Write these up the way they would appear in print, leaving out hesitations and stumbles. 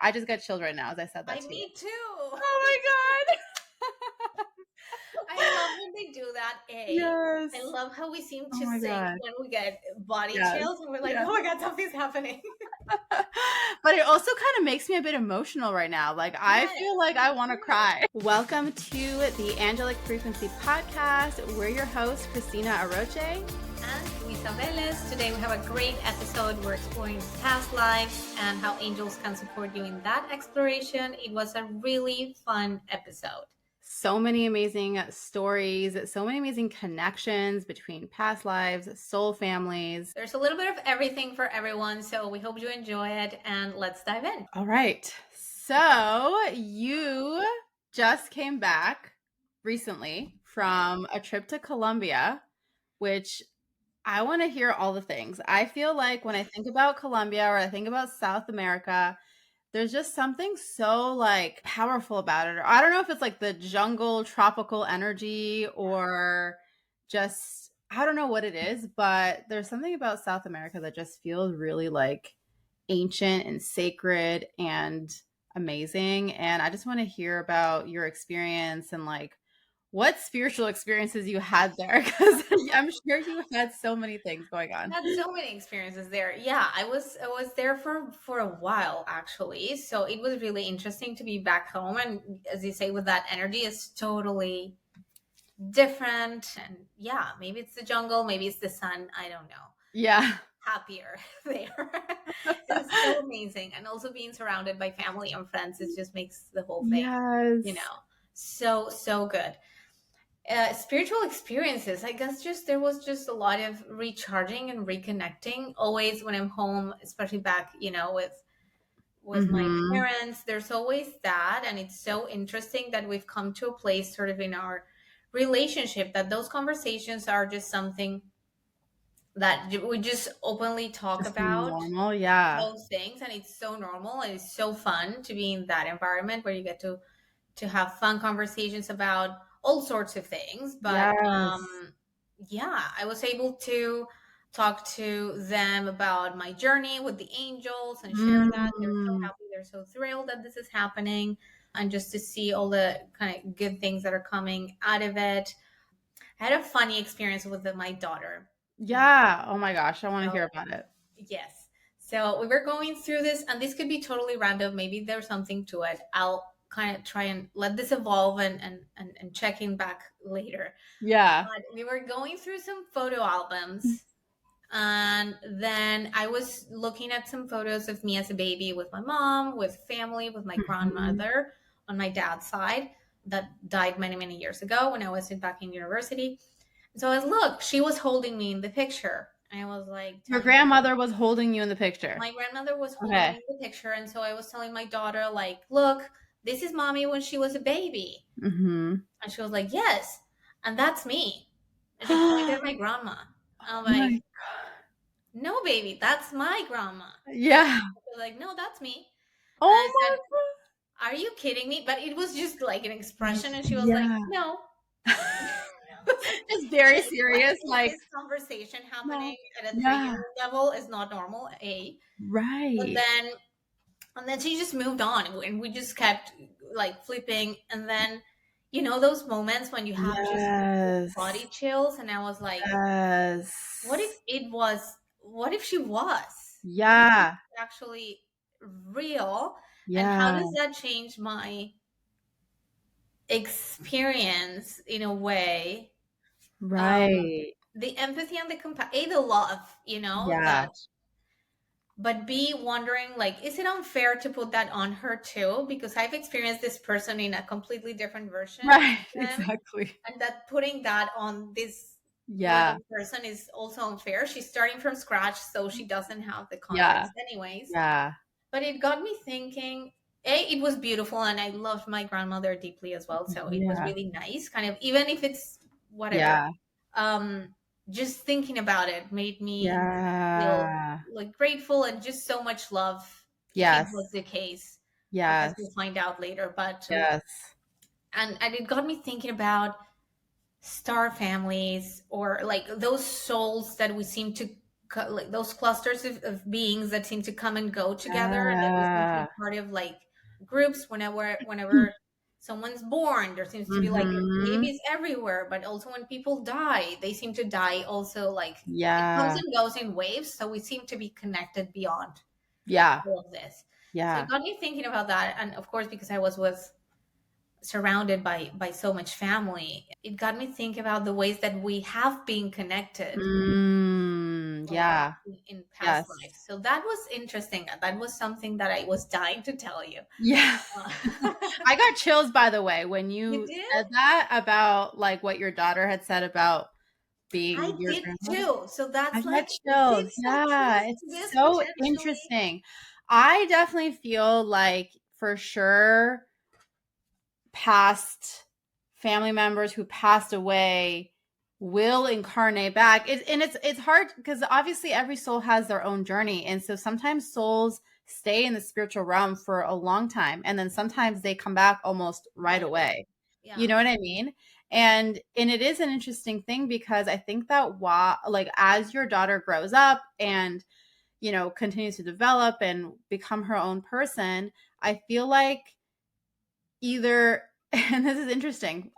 I just got chilled right now as I said that to you. Me too. Oh my God. I love when they do that. Yes. I love how we seem to Oh my sync God. when we get body Yes. chills and we're like, Yes. oh my God, something's happening. But it also kind of makes me a bit emotional right now. Like, I feel like I want to cry. Welcome to the Angelic Frequency Podcast. We're your hosts, Cristina and Luisa Velez. Today we have a great episode. We're exploring past lives and how angels can support you in that exploration. It was a really fun episode. So many amazing stories, so many amazing connections between past lives, soul families. There's a little bit of everything for everyone, so we hope you enjoy it, and let's dive in. All right. So you just came back recently from a trip to Colombia, which I want to hear all the things. I feel like when I think about Colombia or I think about South America, there's just something so like powerful about it. Or I don't know if it's like the jungle tropical energy or just, I don't know what it is, but there's something about South America that just feels really like ancient and sacred and amazing. And I just want to hear about your experience and like what spiritual experiences you had there, because I'm sure you had so many things going on. I had so many experiences there. Yeah, I was there for a while actually. So it was really interesting to be back home, and as you say, with that energy is totally different. And yeah, maybe it's the jungle, maybe it's the sun. I don't know. Yeah. Happier there. It's so amazing. And also being surrounded by family and friends, it just makes the whole thing, so good. Spiritual experiences, I guess there was just a lot of recharging and reconnecting always when I'm home, especially back, with my parents. There's always that. And it's so interesting that we've come to a place sort of in our relationship that those conversations are just something that we just openly talk Just about normal, yeah. those things, and it's so normal and it's so fun to be in that environment where you get to have fun conversations about all sorts of things. But yeah, I was able to talk to them about my journey with the angels and share that. They're so happy, they're so thrilled that this is happening, and just to see all the kind of good things that are coming out of it. I had a funny experience with my daughter. Yeah. Oh my gosh, I want to hear about it. Yes. So we were going through this, and this could be totally random. Maybe there's something to it. I'll kind of try and let this evolve and check in back later. Yeah. But we were going through some photo albums, and then I was looking at some photos of me as a baby with my mom, with family, with my grandmother on my dad's side that died many, many years ago when I was back in university. So I was, look, she was holding me in the picture. And I was like, your grandmother was holding you in the picture. My grandmother was holding me in the picture. And so I was telling my daughter, like, look, this is mommy when she was a baby. And she was like, yes. And that's me. And she pointed at my grandma. I'm like, no, baby, that's my grandma. Yeah. She was like, no, that's me. Oh my God. Are you kidding me? But it was just like an expression. And she was like, no. It's very serious. Like this conversation happening at a 3-year-old level is not normal. Right. But then she just moved on, and we just kept like flipping. And then, those moments when you have just body chills. And I was like, what if she was? Yeah. Actually real. Yeah. And how does that change my experience in a way? Right. The empathy and the compassion, the love, that, but be wondering, like, is it unfair to put that on her too? Because I've experienced this person in a completely different version. Right, exactly. And that putting that on this person is also unfair. She's starting from scratch, so she doesn't have the context anyways. Yeah. But it got me thinking, it was beautiful, and I loved my grandmother deeply as well. So it was really nice, kind of, even if it's whatever. Just thinking about it made me feel like grateful, and just so much love. Yes, was the case. Yes, we'll find out later. But and it got me thinking about star families, or like those souls that we seem to like those clusters of beings that seem to come and go together, and that we seem to be Yeah. part of like groups. Whenever someone's born, there seems to be like Mm-hmm. babies everywhere, but also when people die, they seem to die also, like it comes Yeah. and goes in waves, so we seem to be connected beyond Yeah. all of this. So it Yeah. got me thinking about that, and of course, because I was with surrounded by so much family, it got me thinking about the ways that we have been connected like Yeah. in past Yes. lives. So that was interesting. That was something that I was dying to tell you. Yeah. Uh, I got chills, by the way, when you you did? said that about like what your daughter had said about I being your did grandmother. too. So I that's got like, is chills. this a Yeah, case it's to this so potentially? interesting. I definitely feel like for sure past family members who passed away will incarnate back. It's hard because obviously every soul has their own journey, and so sometimes souls stay in the spiritual realm for a long time, and then sometimes they come back almost right Right away. away. You Yeah. know what I mean? And it is an interesting thing because I think that while like as your daughter grows up and continues to develop and become her own person, I feel like either and this is interesting.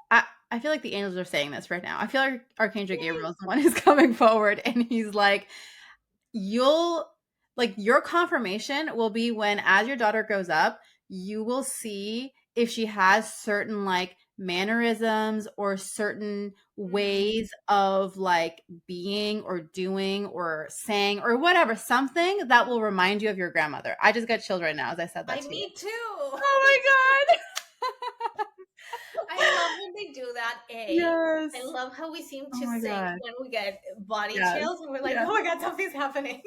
I feel like the angels are saying this right now. I feel like Archangel Yay. Gabriel is the one who's coming forward and he's like, you'll like your confirmation will be when as your daughter grows up, you will see if she has certain like mannerisms or certain Mm. ways of like being or doing or saying or whatever, something that will remind you of your grandmother. I just got chilled right now as I said that I to you. me too. Oh my god. I love when they do that. I Yes. love how we seem Oh to my sync god. when we get body Yes. chills and we're like, Yes. oh my god, something's happening.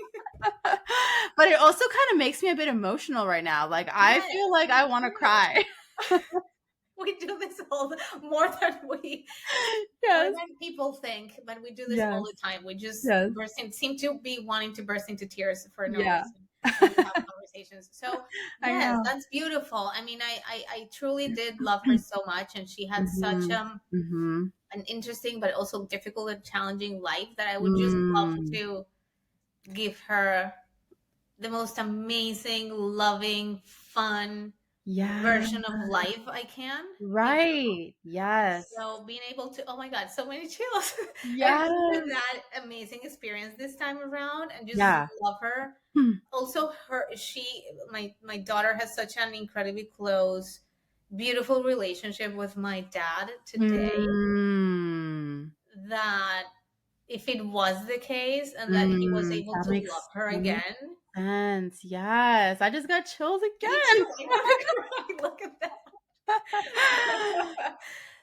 But it also kind of makes me a bit emotional right now. Like I feel Yes, like me I want to too. cry. We do this more than more Yes. than people think, but we do this all Yes. the time. We just Yes. seem to be wanting to burst into tears for no Yeah. reason when we have conversations. So I yes, know. that's beautiful. I mean, I truly did love her so much, and she had such Mhm. Mhm. an interesting but also difficult and challenging life that I would just love Mm. to give her the most amazing, loving, fun Yeah. version of life I can, you know? Right. Yes. So being able to, oh my God, so many chills. And having Yes. that amazing experience this time around and just Yeah. love her. Hmm. Also my daughter has such an incredibly close, beautiful relationship with my dad today Mm. that if it was the case and that he was able That to love makes her that makes again. sense. Yes. I just got chills Me again. too. I want to cry. Look at that.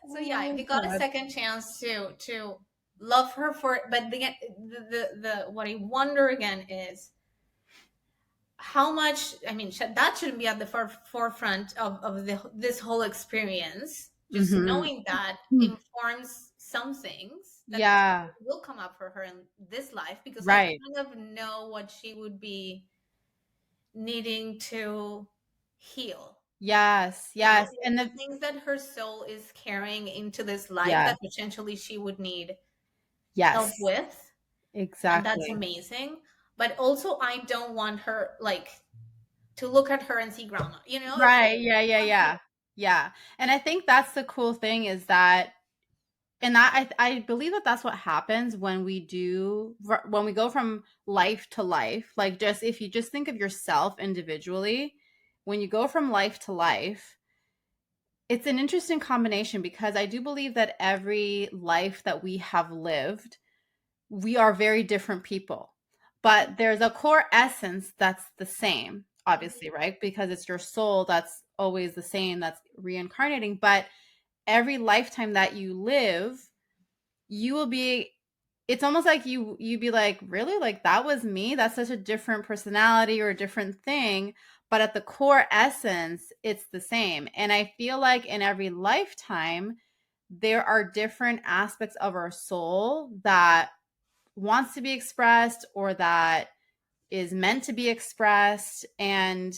So yeah, if Oh you got a god. second chance to love her for it, but the what I wonder again is how much. I mean, that shouldn't be at the forefront of this whole experience. Just Mhm. knowing that Mm. informs some things that Yeah. will come up for her in this life because I Right. kind of know what she would be needing to heal. Yes. You know, Yes. And the the things that her soul is carrying into this life yes. that potentially she would need help Yes. with, and that's Exactly. amazing. But also, I don't want her like to look at her and see grandma. You know, it's like Right. Yeah, yeah, yeah. Yeah. And I think that's the cool thing is that and that I believe that that's what happens when we do when we go from life to life. Like just if you just think of yourself individually, when you go from life to life, it's an interesting combination because I do believe that every life that we have lived, we are very different people. But there's a core essence that's the same, obviously, Mhm. right? Because it's your soul that's always the same, that's reincarnating. But every lifetime that you live, you will be it's almost like you'd be like, really? Like that was me? That's such a different personality or a different thing. But at the core essence, it's the same. And I feel like in every lifetime, there are different aspects of our soul that wants to be expressed or that is meant to be expressed. And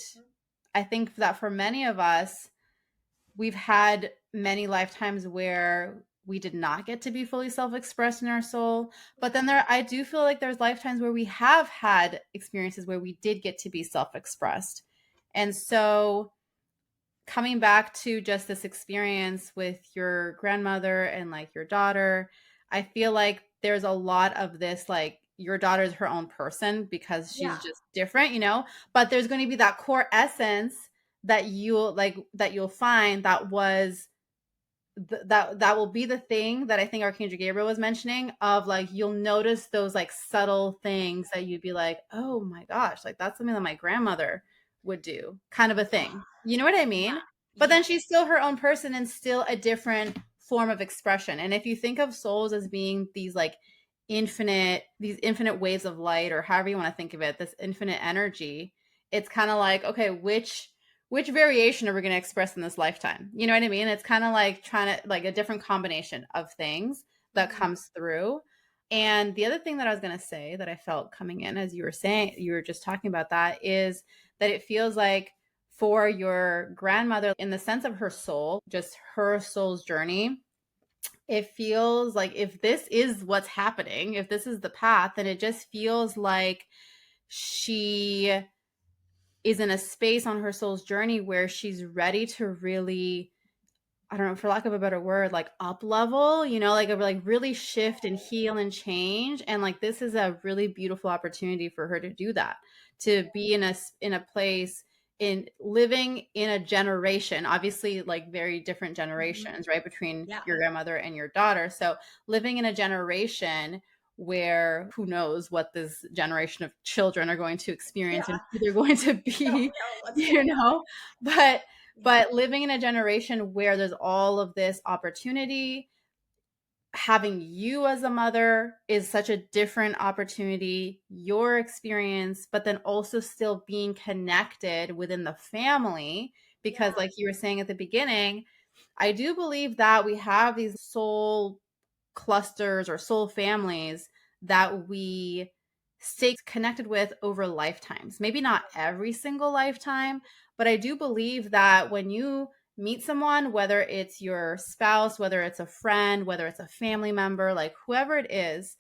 I think that for many of us, we've had many lifetimes where we did not get to be fully self-expressed in our soul. But then I do feel like there's lifetimes where we have had experiences where we did get to be self-expressed. And so coming back to just this experience with your grandmother and like your daughter, I feel like there's a lot of this, like your daughter is her own person because she's Yeah. just different, but there's going to be that core essence that you'll find that was that will be the thing that I think Archangel Gabriel was mentioning, of like you'll notice those like subtle things that you'd be like, oh my gosh, like that's something that my grandmother would do, kind of a thing. You know what I mean? But Yeah. then she's still her own person and still a different form of expression. And if you think of souls as being these infinite waves of light, or however you want to think of it, this infinite energy, it's kind of like, okay, which variation are we going to express in this lifetime? You know what I mean? It's kind of like trying to, like, a different combination of things that comes through. And the other thing that I was going to say that I felt coming in as you were just talking about that, is that it feels like for your grandmother, in the sense of her soul, just her soul's journey, it feels like if this is what's happening, if this is the path, then it just feels like she is in a space on her soul's journey where she's ready to really, I don't know, for lack of a better word, like up level, like really shift and heal and change. And like this is a really beautiful opportunity for her to do that, to be in a place, in living in a generation, obviously like very different generations, right, between your grandmother and your daughter. So living in a generation where who knows what this generation of children are going to experience and who they're going to be, but living in a generation where there's all of this opportunity, having you as a mother is such a different opportunity, your experience, but then also still being connected within the family. Because like you were saying at the beginning, I do believe that we have these soul clusters or soul families that we stay connected with over lifetimes. Maybe not every single lifetime, but I do believe that when you meet someone, whether it's your spouse, whether it's a friend, whether it's a family member, like whoever it is,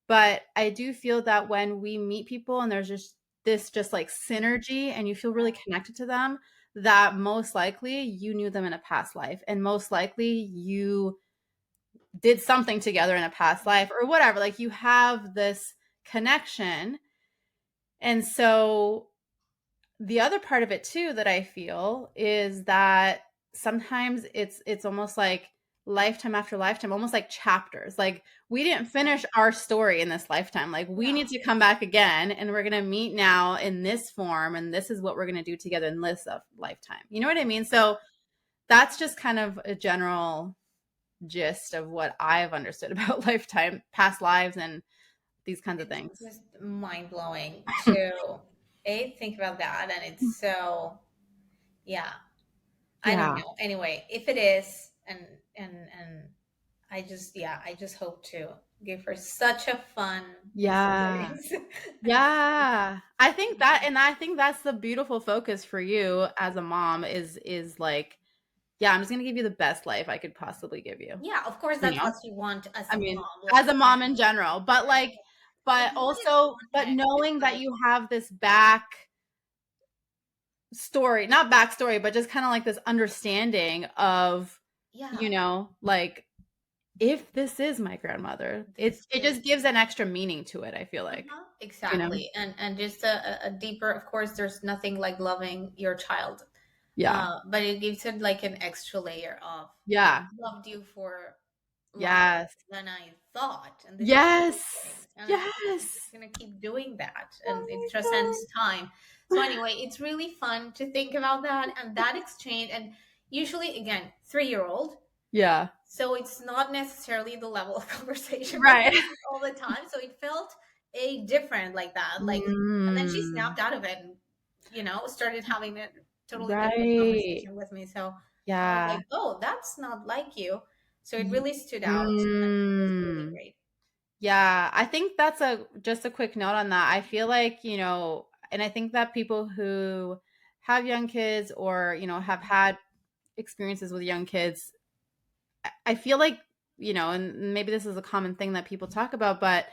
but I do feel that when we meet people and there's just like synergy and you feel really connected to them, that most likely you knew them in a past life, and most likely you did something together in a past life or whatever. Like you have this connection. And so the other part of it too that I feel is that sometimes it's almost like lifetime after lifetime, almost like chapters. Like we didn't finish our story in this lifetime. Like we need to come back again, and we're going to meet now in this form, and this is what we're going to do together in this lifetime. You know what I mean? So that's just kind of a general gist of what I've understood about lifetime, past lives, and these kinds of things. It's just mind blowing to think about that, and it's so, yeah. I don't know. Anyway, if it is, and I just hope to give her such a fun experience. Yeah. I think that, and I think that's the beautiful focus for you as a mom is like, yeah, I'm just going to give you the best life I could possibly give you. Yeah, of course, that's what you want as I a mean, mom. as Like, a mom in general, but like, but but knowing also, the but context, it's knowing that like, you have this back story, not backstory, but just kind of like this understanding of, yeah, like, if this is my grandmother, it this is, just gives an extra meaning to it, I feel like, you know? exactly, and just a deeper. Of course, there's nothing like loving your child, Yeah. but it gives it like an extra layer of, I Yeah. loved you for longer Yes. than I thought, and this is Yes. amazing, and it's Yes. gonna keep doing that, and it Oh transcends time. So anyway, it's really fun to think about that and that exchange, and usually, again, 3-year-old. Yeah. So it's not necessarily the level of conversation we're Right. having all the time. So it felt a different like that. Like, and then she Mm. snapped out of it and, started having a totally different Right. conversation with me. So I was Yeah. like, oh, that's not like you. So it really stood out, and it was really Mm. great. Yeah, I think that's just a quick note on that. I feel like, and I think that people who have young kids or, have had experiences with young kids, I feel like and maybe this is a common thing that people talk about, but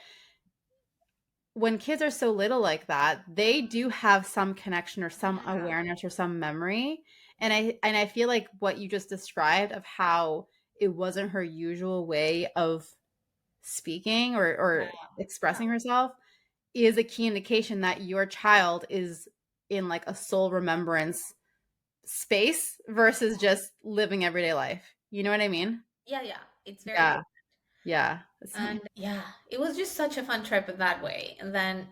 when kids are so little like that, they do have some connection or some Yeah. awareness or some memory. And I feel like what you just described of how it wasn't her usual way of speaking Yeah. or Yeah. expressing herself is a key indication that your child is in like a soul remembrance space versus just living everyday life. You know what I mean? Yeah. Yeah. It's very Yeah. different. Yeah. It's so And yeah, it was just such a fun trip in that way. And then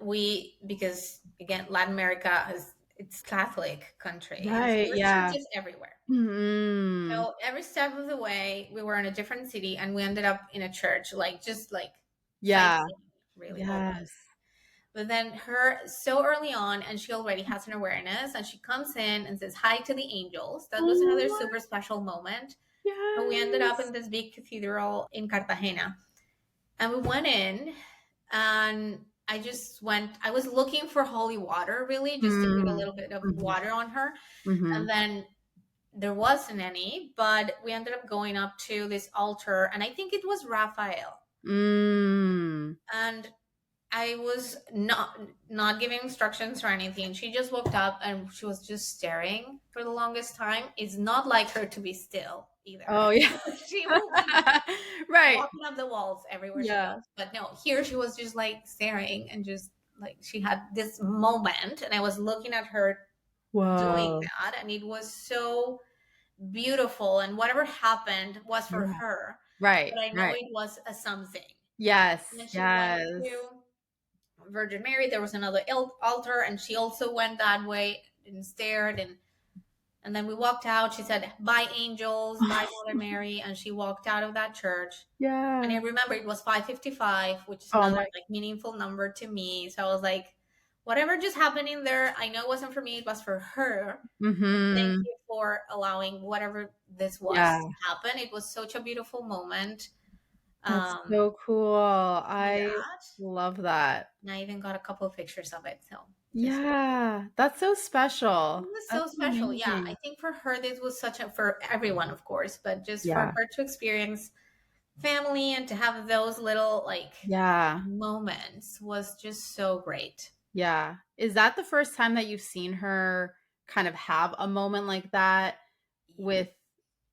because again, Latin America is it's Catholic country, and so right. there's Yeah. churches everywhere. Mm. So every step of the way, we were in a different city, and we ended up in a church, like just like Yeah. sightseeing, really Yes. almost. But then her so early on, and she already has an awareness, and she comes in and says hi to the angels. That was another Oh, super special moment. So we ended up in yes. this big cathedral in Cartagena, and we went in, and I was looking for holy water, really, just to put a Mm. little bit of Mhm. water on her. And Mhm. then there wasn't any, but we ended up going up to this altar, and I think it was Raphael. Mm. And I was not giving instructions or anything. She just walked up and she was just staring for the longest time. It's not like her to be still either. Oh, yeah. She will be Right. walking up the walls everywhere she Yeah. goes. But no, here she was just like staring and just like she had this moment, and I was looking at her doing Whoa. that, and it was so beautiful. And whatever happened was for Yeah. her, Right. but I know Right. it was a something. Yes. And then she went Yes. to Virgin Mary. There was another altar, and she also went that way and stared. And then we walked out. She said, "Bye, angels. Bye, Mother Mary," and she walked out of that church. And I Yeah. remember it was 5:55, which is Oh another my. like meaningful number to me. So I was like, whatever just happened in there, I know it wasn't for me, it was for her. And thank Mhm. you for allowing whatever this was Yeah. to happen. It was such a beautiful moment. That's Um, so cool. I that, love that. and I even got a couple of pictures of it. So just Yeah. That's so it special. was so That's special. Yeah, I amazing. think for her this was such a for everyone, of course, but just for Yeah. her to experience family and to have those little like Yeah. moments was just so great. Yeah. Is that the first time that you've seen her kind of have a moment like that with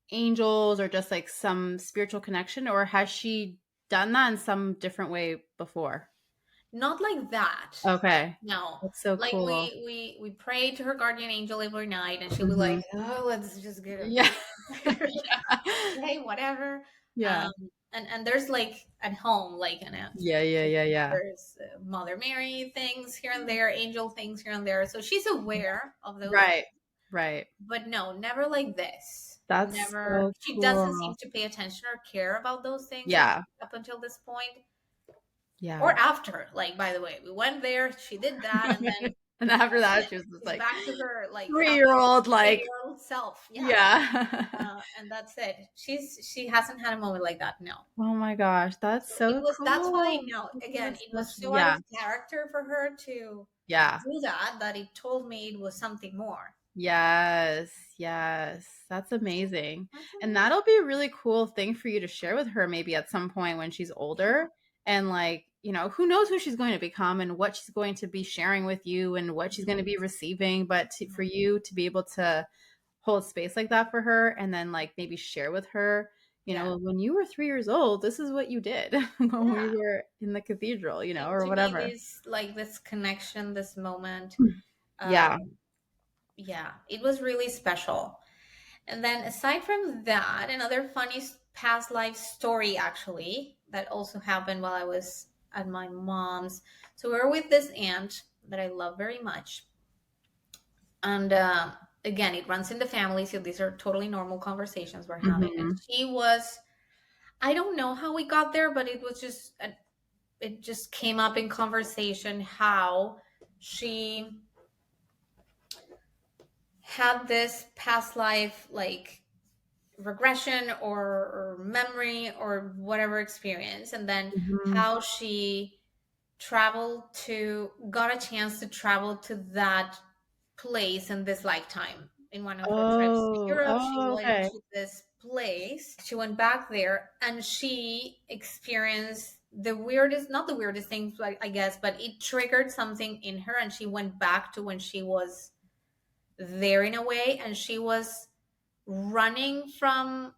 angels or just like some spiritual connection, or has she done that in some different way before? Not like that. Okay. No. That's so Like cool. we prayed to her guardian angel every night, and she'll be like, Mhm. "Oh, let's just get a Yeah. Yeah. okay, whatever." Yeah. Um, and there's like at home, like Yeah, yeah, yeah, yeah. there's Mother Mary things here and there, angel things here and there. So she's aware of those things. Right. Right. But no, never like this. That's Never. so She doesn't seem cool. to pay attention or care about those things Yeah. up until this point, or Yeah. after. Like, by the way, we went there, she did that, and then And after that's that, it. she was just She's like back to her like happy 3-year-old, 8 like, year old self. Yeah. yeah. And that's it. She hasn't had a moment like that. No. Oh my gosh, that's So it so was that's why cool. no, again, That's it so was so out yeah. of character for her to Yeah. do that it told me it was something more. Yes, yes. That's amazing. That's And amazing. that'll be a really cool thing for you to share with her maybe at some point when she's Yeah. older. And like, who knows who she's going to become and what she's going to be sharing with you and what she's going to Mhm. be receiving. But for Mhm. you to be able to hold space like that for her and then like maybe share with her, Yeah. when you were 3 years old, this is what you did when we Yeah. were in the cathedral, And or to me whatever. this like this connection, this moment, Yeah. um yeah, it was really special. And then aside from that, another funny past life story actually that also happened while I was at my mom's. So we were with this aunt that I love very much. And again, it runs in the family. So these are totally normal conversations we're having. And Hmm. she was, I don't know how we got there, but it just came up in conversation how she had this past life like regression or memory or whatever experience, and then Hmm. how she got a chance to travel to that place in this lifetime. In one of her trips to Oh, Europe, she oh, went okay. to this place. She went back there and she experienced the weirdest, not the weirdest things, I guess, but it triggered something in her, and she went back to when she was there in a way, and she was running from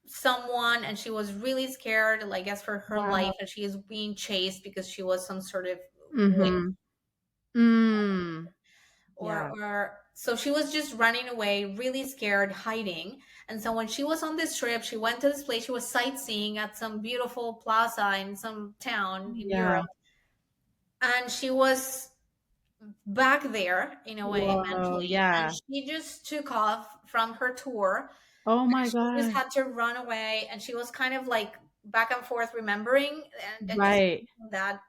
someone, and she was really scared, like, I guess, for her Wow. life, and she is being chased because she was some sort of witch, Mm-hmm. Mm. Yeah. or so she was just running away, really scared, hiding. And so when she was on this trip, she went to this place, she was sightseeing at some beautiful plaza in some town in Yeah. Europe, and she was back there in a way Whoa. mentally, and Yeah. she just took off from her tour. Oh my She just God. had to run away, and she was kind of like back and forth remembering, and just Right. that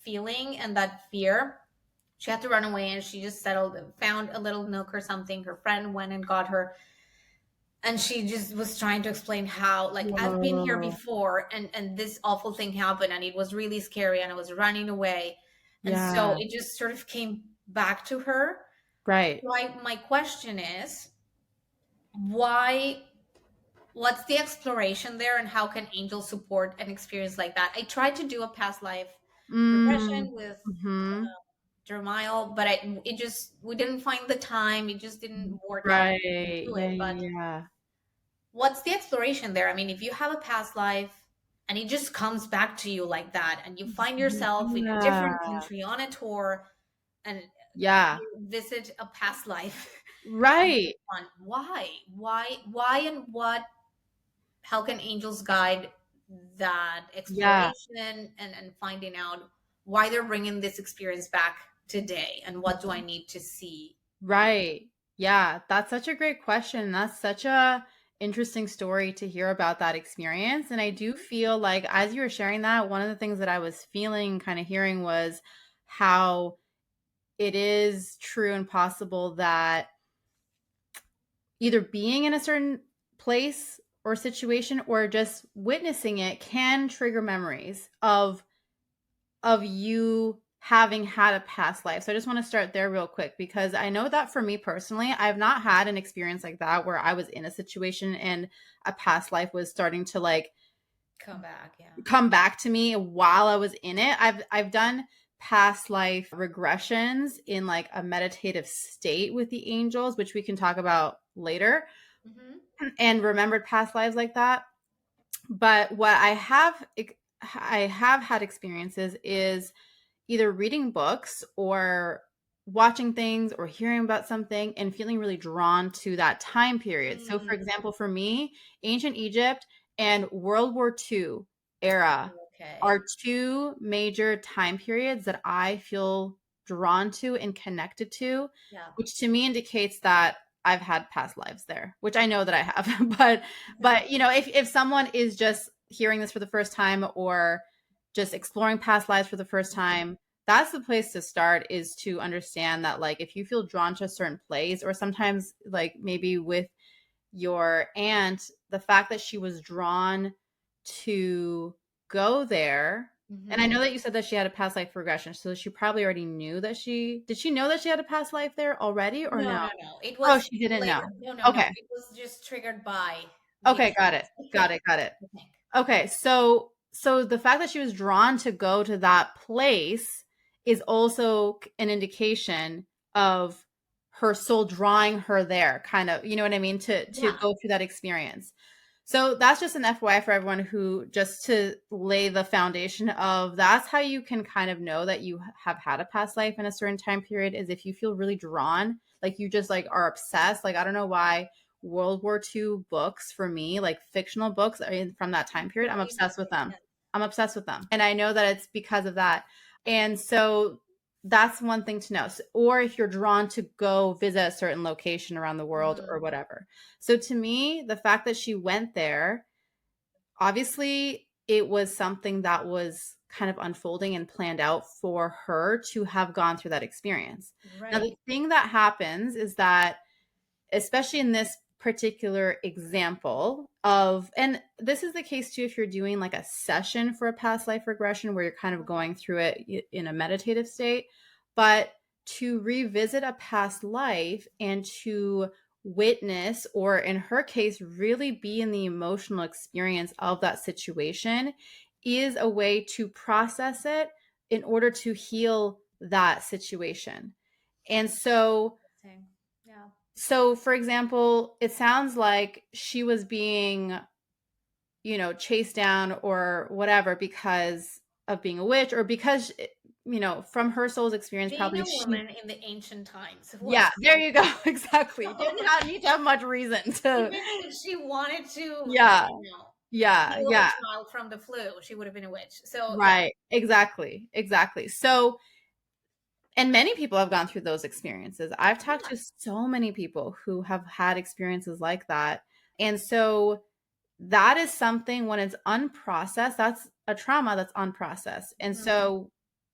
feeling and that fear. She had to run away, and she just settled, found a little nook or something. Her friend went and got her, and she just was trying to explain how, like, I've been here Whoa. before, and this awful thing happened, and it was really scary, and I was running away. And so Yeah. it just sort of came back to her. Right. My question is, why, what's the exploration there, and how can angels support an experience like that? I tried to do a past life regression Mm. with Mm-hmm. Jeremiel, but it just, we didn't find the time. It just didn't work out. Right. I couldn't do Yeah. it. But Yeah. what's the exploration there? I mean, if you have a past life and it just comes back to you like that, and you find yourself in a Yeah. different country on a tour, and Yeah. you visit a past life, and this Right. one, why, and what? How can angels guide that Yeah. exploration, and finding out why they're bringing this experience back today, and what do I need to see? Right. Yeah, that's such a great question. That's such a interesting story to hear about that experience. And I do feel like as you were sharing that, one of the things that I was feeling, kind of hearing, was how it is true and possible that either being in a certain place or situation or just witnessing it can trigger memories of you having had a past life. So I just want to start there real quick, because I know that for me personally, I've not had an experience like that where I was in a situation and a past life was starting to like Come back, yeah. come back to me while I was in it. I've done past life regressions in like a meditative state with the angels, which we can talk about later, Hmm. and remembered past lives like that. But what I have had experiences is either reading books or watching things or hearing about something and feeling really drawn to that time period. So, for Mm, example, for me, ancient Egypt and World War II era okay. are two major time periods that I feel drawn to and connected to, Yeah. which to me indicates that I've had past lives there, which I know that I have. But you know, if someone is just hearing this for the first time or just exploring past lives for the first time, that's the place to start, is to understand that, like, if you feel drawn to a certain place, or sometimes like maybe with your aunt, the fact that she was drawn to go there. And I Hmm. know that you said that she had a past life regression, so she probably already knew that did she know that she had a past life there already, or No, no? no, no. It Oh, was she didn't know. later. No, no, no. Okay. It was just triggered by the Okay, got it. experience. I Got think. it. Got it. I think. Okay, so the fact that she was drawn to go to that place is also an indication of her soul drawing her there, kind of, you know what I mean, to Yeah. go through that experience. So that's just an FYI for everyone, who, just to lay the foundation of, that's how you can kind of know that you have had a past life in a certain time period, is if you feel really drawn, like you just like are obsessed. Like, I don't know why World War II books, for me, like fictional books, from that time period, I'm Really obsessed with interesting. them. Yeah. I'm obsessed with them. And I know that it's because of that. And so that's one thing to know. Or if you're drawn to go visit a certain location around the world or Hmm. whatever. So to me, the fact that she went there, obviously it was something that was kind of unfolding and planned out for her to have gone through that experience. Now, the Right. thing that happens is that, especially in this particular example of, and this is the case too if you're doing like a session for a past life regression where you're kind of going through it in a meditative state, but to revisit a past life and to witness, or in her case, really be in the emotional experience of that situation, is a way to process it in order to heal that situation. And so, Yeah. so for example, it sounds like she was being, chased down or whatever because of being a witch, or because, from her soul's experience, Being probably a woman in the ancient times yeah, was there you go. so, Exactly. Need to have much reason to, even if she wanted to, yeah, yeah, heal a yeah. child from the flu, she would have been a witch. So yeah. Right. Exactly. Exactly. So, and many people have gone through those experiences. I've talked to so many people who have had experiences like that. And so that is something, when it's unprocessed, that's a trauma that's unprocessed. And Mhm. so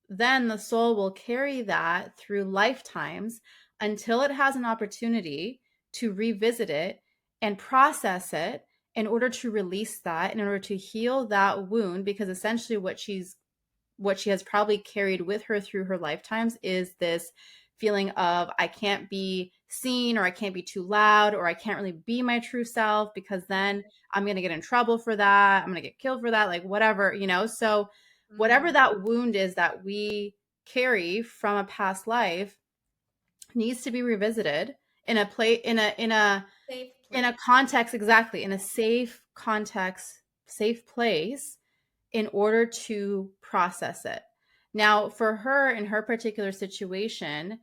then the soul will carry that through lifetimes until it has an opportunity to revisit it and process it in order to release that, in order to heal that wound. Because essentially what she has probably carried with her through her lifetimes is this feeling of, I can't be seen, or I can't be too loud, or I can't really be my true self, because then I'm going to get in trouble for that. I'm going to get killed for that, like whatever, So whatever Mhm. that wound is that we carry from a past life needs to be revisited in a play Safe in a place. context, exactly, in a safe context, safe place, in order to process it. Now, for her, in her particular situation,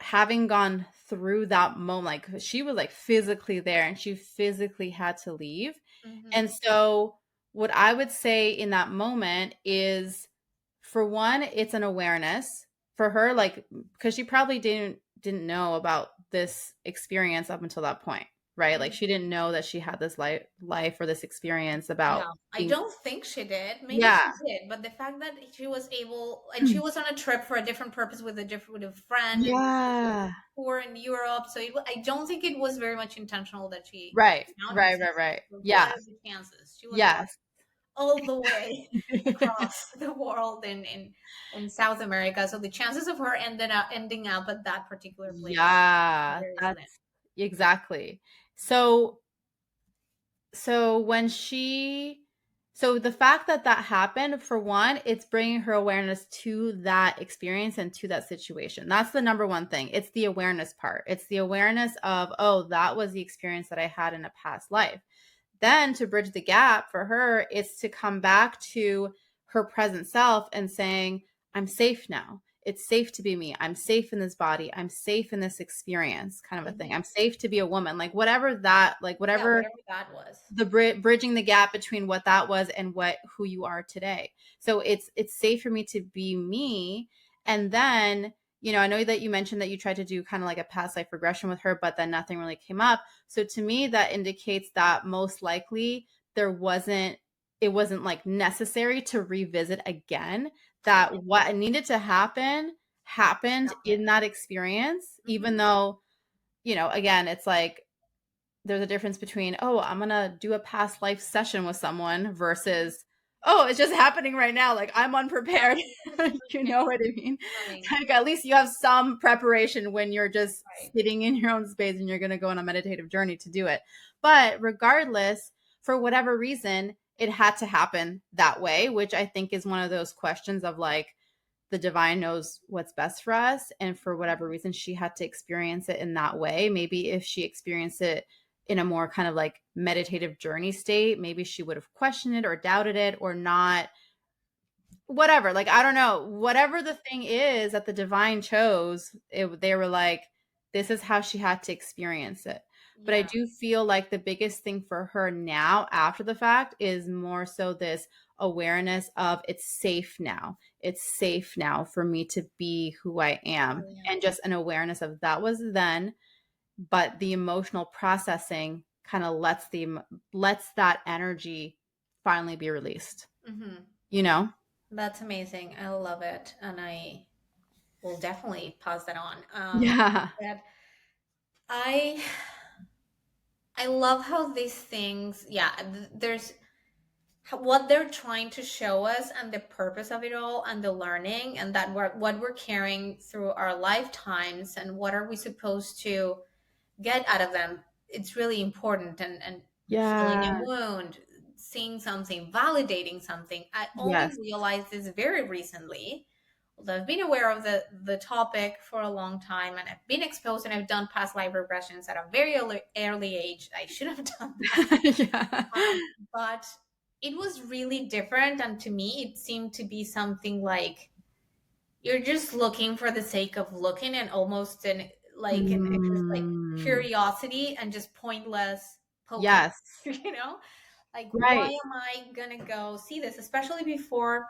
having gone through that moment, like she was like physically there and she physically had to leave. Mhm. And so, what I would say in that moment is, for one, it's an awareness for her, like, because she probably didn't know about this experience up until that point, right? Like, Mhm. she didn't know that she had this life or this experience about Yeah, I being, don't think she did. Maybe yeah. she did, but the fact that she was able, and she was on a trip for a different purpose with a friend, and Yeah. tour in Europe. So I don't think it was very much intentional that she Right. found Right. herself. Right. Right. So what Yes. are the chances? She was Yes. all the way across the world in South America. So the chances of her ending up at that particular place are Yeah, very slim. that's exactly. So when she so the fact that that happened, for one, it's bringing her awareness to that experience and to that situation. That's the number one thing. It's the awareness part. It's the awareness of, oh, that was the experience that I had in a past life. Then, to bridge the gap for her, is to come back to her present self and saying, I'm safe now. It's safe to be me. I'm safe in this body. I'm safe in this experience, kind of a thing. Mhm. I'm safe to be a woman. Like whatever that, like Yeah, whatever whatever that was. the bridging the gap between what that was and who you are today. So it's safe for me to be me. And then, I know that you mentioned that you tried to do kind of like a past life regression with her, but then nothing really came up. So to me, that indicates that most likely it wasn't like necessary to revisit again, that Okay. what needed to happen happened in that experience, even Mhm. though, again, it's like there's a difference between, oh, I'm gonna do a past life session with someone Mhm. versus, oh, it's just happening right now, like I'm Yeah. unprepared. You know what I mean? Running. Like at least you have some preparation when you're just Right. sitting in your own space and you're gonna go on a meditative journey to do it. But regardless, for whatever reason, it had to happen that way, which I think is one of those questions of like, the divine knows what's best for us, and for whatever reason she had to experience it in that way. Maybe if she experienced it in a more kind of like meditative journey state, maybe she would have questioned it or doubted it or not, whatever, like I don't know, whatever the thing is that the divine chose, they were like, this is how she had to experience it. But I Yeah. do feel like the biggest thing for her now after the fact is more so this awareness of, it's safe now, it's safe now for me to be who I am, Yeah. and just an awareness of that was then, but the emotional processing kind of lets that energy finally be released, Mhm. you know. That's amazing. I love it, and I will definitely pass that on. Yeah. That I I love how these things, yeah, there's what they're trying to show us and the purpose of it all and the learning, and that what we're carrying through our lifetimes, and what are we supposed to get out of them, it's really important. And healing a Yeah. wound, seeing something, validating something. I only Yes. realized this very recently. Although I've been aware of the topic for a long time, and I've been exposed, and I've done past life regressions at a very early age. I should have done that. Yeah. But it was really different. And to me, it seemed to be something like you're just looking for the sake of looking, and almost an exercise, like Mm. curiosity and just pointless poking, Yes. like, why Right. am I gonna go see this, especially before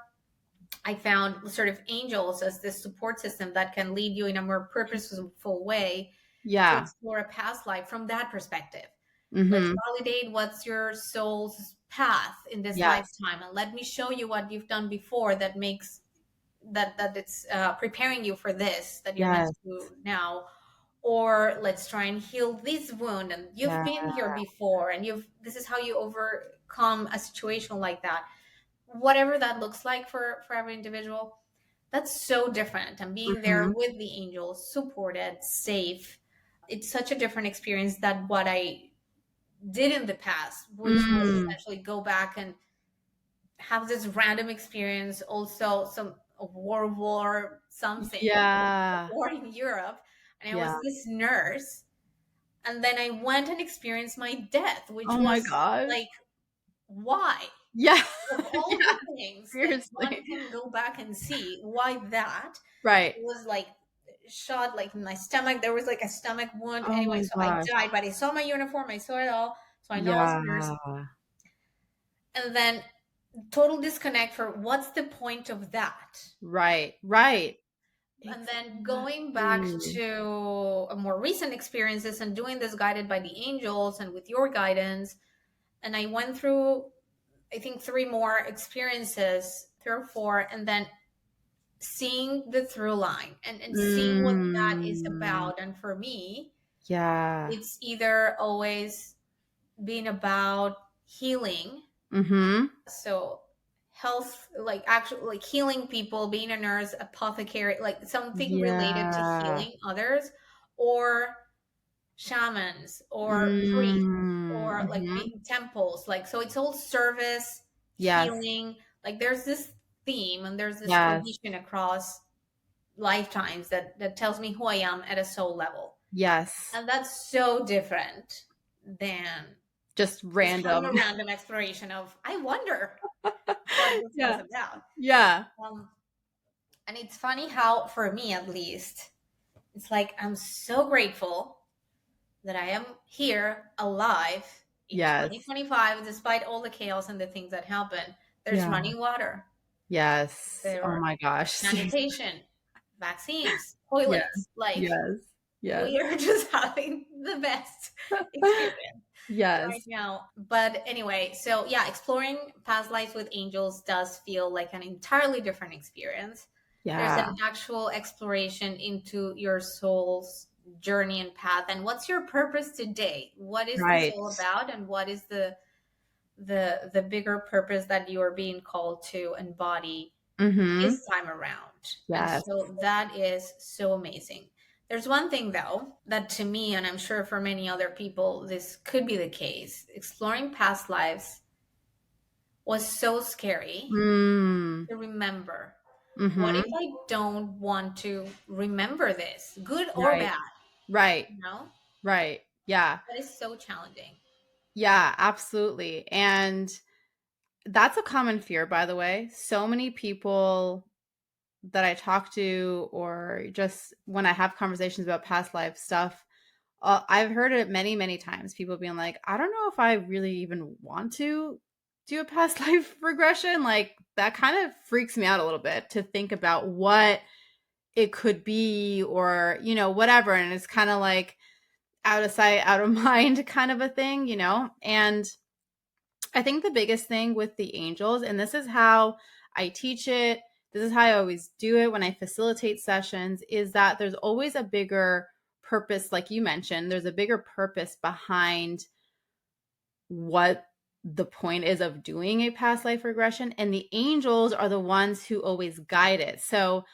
I found sort of angels as this support system that can lead you in a more purposeful way to Yeah. explore a past life from that perspective. Let's Mm-hmm. validate what's your soul's path in this Yes. lifetime, and let me show you what you've done before that makes that it's preparing you for this that you're meant Yes. to do now. Or let's try and heal this wound, and you've Yeah. been here before, and you've this is how you overcome a situation like that, whatever that looks like for every individual. That's so different. And being there Mm-hmm. with the angels, supported, safe, it's such a different experience than what I did in the past, which was Mm. essentially go back and have this random experience, also some a World War something, a Yeah. war in Europe, and I Yeah. was this nurse, and then I went and experienced my death, which Oh my was gosh. like, why? Yeah. Of all Yeah. the things that one Seriously. can go back and see, why that? Right. It was like shot like in my stomach. There was like a stomach wound. Oh Anyway, my so I gosh. died, but I saw my uniform, I saw it all, so I know I was a nurse. Yeah. And then total disconnect for what's the point of that? Right. Right. And then going back Exactly. to a more recent experiences and doing this guided by the angels and with your guidance. And I went through, I think, three more experiences, three or four, and then seeing the through line and seeing what that is Mm. about. And for me, Yeah. it's either always been about healing. Mm-hmm. So health, like actually like healing people, being a nurse, apothecary, like something related to Yeah. healing others, or shamans or priests, Mm. or like Mm-hmm. temples, like, so it's all service, Yes. healing. Like there's this theme and there's this Yes. cohesion across lifetimes that tells me who I am at a soul level. Yes. And that's so different than Just just having a random. random exploration of, I wonder what this was Yeah. about. Yeah. um, and it's funny how, for me at least, it's like I'm so grateful that I am here alive in Yes. 2025, despite all the chaos and the things that happen. There's Yeah. running water, Yes. there Oh are my gosh. sanitation, vaccines, Yes. toilets. Like, Yes. Yes. we are just having the best experience right Yes. now. But anyway, so yeah, exploring past lives with angels does feel like an entirely different experience. There's Yeah. an actual exploration into your soul's journey and path, and what's your purpose today, what is this Right. all about, and what is the bigger purpose that you are being called to embody Mm-hmm. this time around. And Yes. so that is so amazing. There's one thing though that, to me, and I'm sure for many other people this could be the case, exploring past lives was so scary Mm. to remember. What Mm-hmm. if I don't want to remember this, good or Right. bad? Right. You know, Right. Yeah. that is so challenging. Yeah, absolutely. And that's a common fear, by the way. So many people that I talk to, or just when I have conversations about past life stuff, I've heard it many, many times. People being like, I don't know if I really even want to do a past life regression. Like, that kind of freaks me out a little bit to think about what it could be, or, whatever. And it's kind of like out of sight, out of mind kind of a thing. And I think the biggest thing with the angels, and this is how I teach it, this is how I always do it when I facilitate sessions, is that there's always a bigger purpose. Like you mentioned, there's a bigger purpose behind what the point is of doing a past life regression, and the angels are the ones who always guide it. So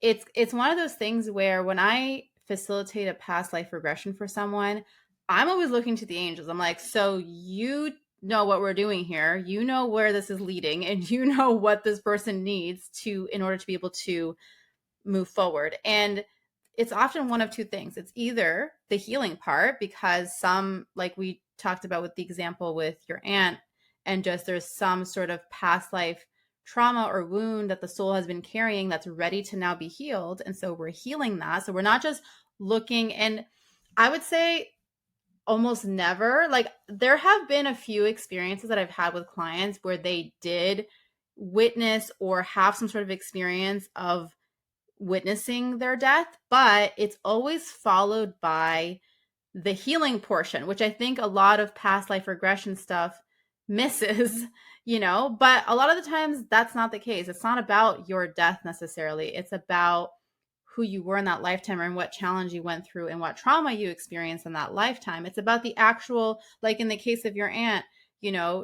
it's one of those things where when I facilitate a past life regression for someone, I'm always looking to the angels. I'm like, so you know what we're doing here. You know where this is leading, and you know what this person needs to in order to be able to move forward. And it's often one of two things. It's either the healing part, because some, like we talked about with the example with your aunt, and just there's some sort of past life trauma or wound that the soul has been carrying that's ready to now be healed. And so we're healing that. So we're not just looking. And I would say almost never, like, there have been a few experiences that I've had with clients where they did witness or have some sort of experience of witnessing their death, but it's always followed by the healing portion, which I think a lot of past life regression stuff misses, but a lot of the times that's not the case. It's not about your death necessarily. It's about who you were in that lifetime and what challenge you went through and what trauma you experienced in that lifetime. It's about the actual, like in the case of your aunt,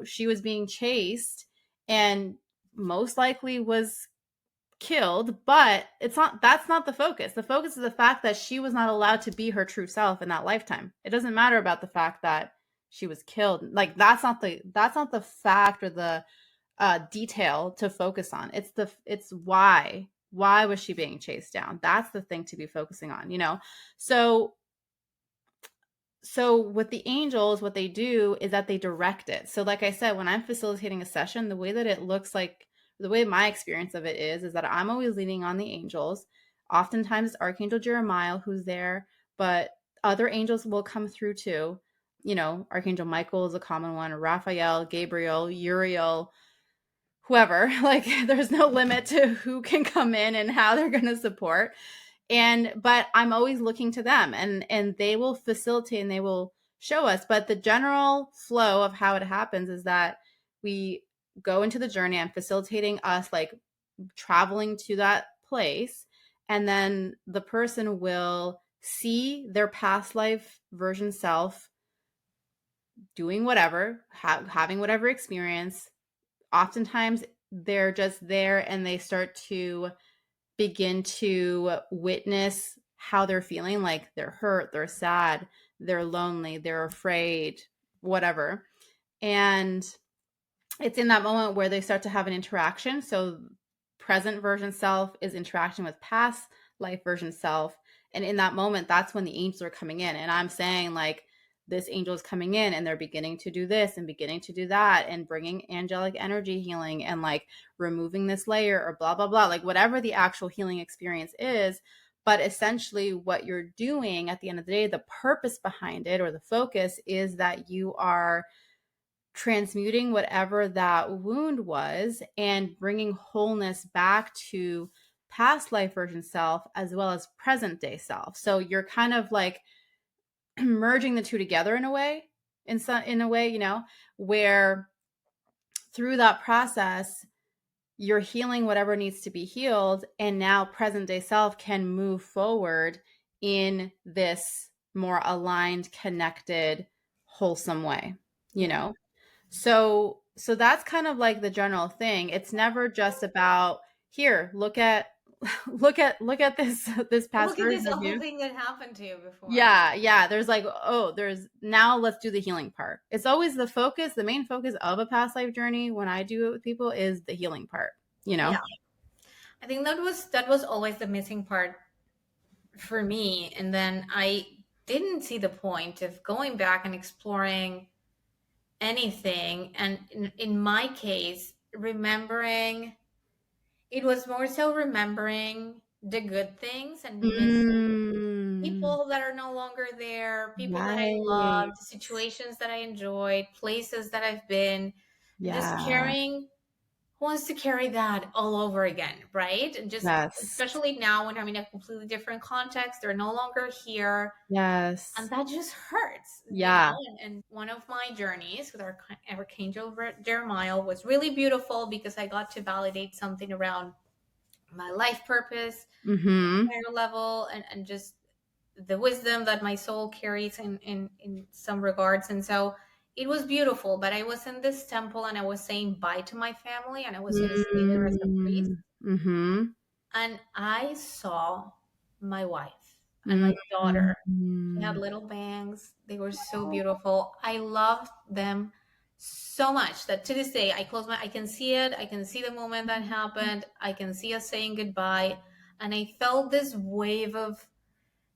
she was being chased and most likely was killed, but that's not the focus. The focus is the fact that she was not allowed to be her true self in that lifetime. It doesn't matter about the fact that she was killed. Like, that's not the fact or the detail to focus on. It's why was she being chased down? That's the thing to be focusing on, so with the angels, what they do is that they direct it. So like I said, when I'm facilitating a session, the way that it looks like, the way my experience of it is that I'm always leaning on the angels. Oftentimes it's Archangel Jeremiel who's there, but other angels will come through too. Archangel Michael is a common one, Raphael, Gabriel, Uriel, whoever. Like, there's no limit to who can come in and how they're going to support. But I'm always looking to them, and they will facilitate and they will show us. But the general flow of how it happens is that we go into the journey. I'm facilitating us, like, traveling to that place, and then the person will see their past life version self doing whatever, having whatever experience. Oftentimes they're just there and they start to begin to witness how they're feeling, like they're hurt, they're sad, they're lonely, they're afraid, whatever. And it's in that moment where they start to have an interaction. So present version self is interacting with past life version self. And in that moment, that's when the angels are coming in. And I'm saying, like, this angel is coming in and they're beginning to do this and beginning to do that and bringing angelic energy healing and, like, removing this layer or blah, blah, blah, like whatever the actual healing experience is. But essentially what you're doing at the end of the day, the purpose behind it or the focus is that you are transmuting whatever that wound was and bringing wholeness back to past life version self as well as present day self. So you're kind of like merging the two together in a way, where through that process you're healing whatever needs to be healed, and now present day self can move forward in this more aligned, connected, wholesome way, So that's kind of like the general thing. It's never just about, here, look at this past Look at this version of awful you. thing that happened to you before. Yeah. There's like, there's, now let's do the healing part. It's always the main focus of a past life journey when I do it with people is the healing part, Yeah. I think that was always the missing part for me. And then I didn't see the point of going back and exploring anything. And in my case, remembering, it was more so remembering the good things and missing Mm, people that are no longer there, people that I right. loved, situations that I enjoyed, places that I've been, and just Yeah. carrying, who wants to carry that all over again, right? And just, Yes. especially now when I'm in a completely different context, they're no longer here. And Yes. that just hurts, Yeah. And one of my journeys with our Archangel Jeremiel was really beautiful because I got to validate something around my life purpose, Mm-hmm. higher level, and just the wisdom that my soul carries in some regards. And so it was beautiful, but I was in this temple and I was saying bye to my family and I was going to stay there as a priest. Mm-hmm. And I saw my wife. and my daughter. She had Mm-hmm. little bangs. They were so beautiful. I loved them so much that to this day I can see it. I can see the moment that happened. I can see us saying goodbye. And I felt this wave of